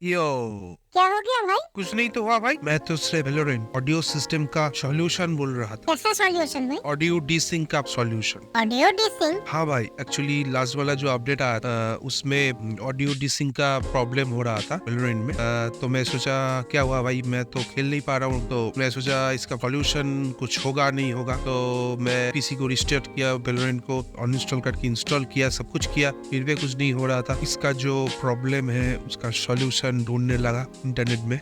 यो क्या हो गया भाई? कुछ नहीं तो हुआ भाई, मैं तो सिर्फ वेलोरेंट ऑडियो सिस्टम का सॉल्यूशन बोल रहा था। कैसा सॉल्यूशन भाई? ऑडियो डिसिंक का सॉल्यूशन। ऑडियो डिसिंक? हाँ भाई, एक्चुअली लास्ट वाला जो अपडेट आया था उसमें ऑडियो डिसिंक का प्रॉब्लम हो रहा था वेलोरेंट में। तो मैं सोचा क्या हुआ भाई, मैं तो खेल नहीं पा रहा हूँ, तो मैं सोचा इसका सॉल्यूशन कुछ होगा नहीं होगा। तो मैं पीसी को रिस्टार्ट किया, वेलोरेंट को अनइंस्टॉल करके इंस्टॉल किया, सब कुछ किया, फिर भी कुछ नहीं हो रहा था। इसका जो प्रॉब्लम है उसका सॉल्यूशन ढूंढने लगा इंटरनेट में,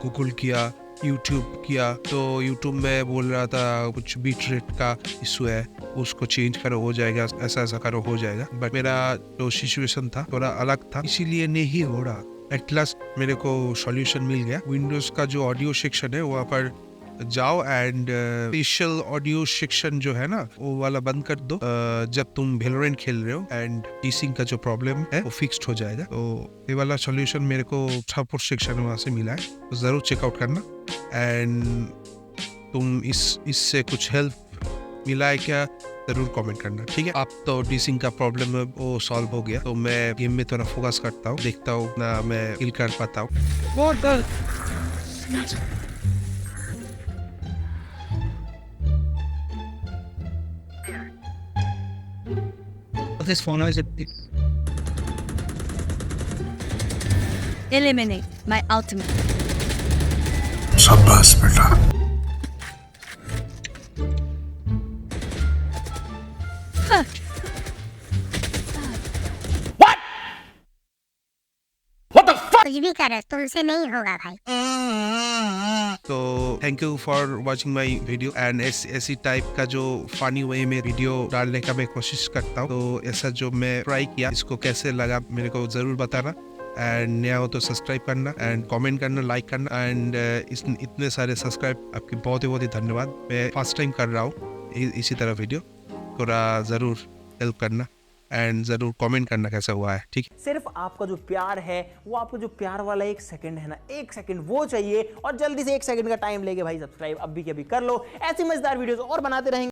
गूगल किया, यूट्यूब किया। तो यूट्यूब में बोल रहा था कुछ बीट रेट का इशू है, उसको चेंज करो हो जाएगा, ऐसा ऐसा करो हो जाएगा। बट मेरा जो सिचुएशन था थोड़ा अलग था, इसीलिए नहीं हो रहा। एट लास्ट मेरे को सॉल्यूशन मिल गया। विंडोज का जो ऑडियो सेक्शन है वहाँ पर जाओ एंड स्पेशल ऑडियो सेक्शन जो है ना वो वाला बंद कर दो जब तुम वेलोरेंट खेल रहे हो, एंड डिसिंक का जो प्रॉब्लम है वो फिक्स्ड हो जाएगा। तो ये वाला सॉल्यूशन मेरे को सपोर्ट सेक्शन वहाँ से मिला है, तो जरूर चेकआउट करना। एंड तुम इससे कुछ हेल्प मिला है क्या, जरूर कमेंट करना, ठीक है। अब तो डिसिंक का प्रॉब्लम है वो सॉल्व हो गया, तो मैं गेम में थोड़ा फोकस करता हूँ, देखता हूँ ना मैं किल कर पाता हूँ। This phone is Eliminate my ultimate. शाबाश बेटा। कुछ भी करे तुमसे नहीं होगा भाई। तो thank you for watching my video, and ऐसी टाइप का जो फनी वे में वीडियो डालने का मैं कोशिश करता हूँ। तो ऐसा जो मैं ट्राई किया, इसको कैसे लगा मेरे को जरूर बताना, एंड नया हो तो सब्सक्राइब करना एंड कमेंट करना, लाइक करना। एंड इतने सारे सब्सक्राइब आपके बहुत ही धन्यवाद। मैं फर्स्ट टाइम कर रहा हूँ इसी तरह वीडियो, थोड़ा ज़रूर हेल्प करना एंड ज़रूर कमेंट करना कैसा हुआ है, ठीक है। सिर्फ आपका जो प्यार है, वो आपको जो प्यार वाला 1 सेकंड है ना, 1 सेकंड वो चाहिए। और जल्दी से 1 सेकंड का टाइम लेके भाई सब्सक्राइब अभी के अभी कर लो। ऐसी मजेदार वीडियोस और बनाते रहेंगे।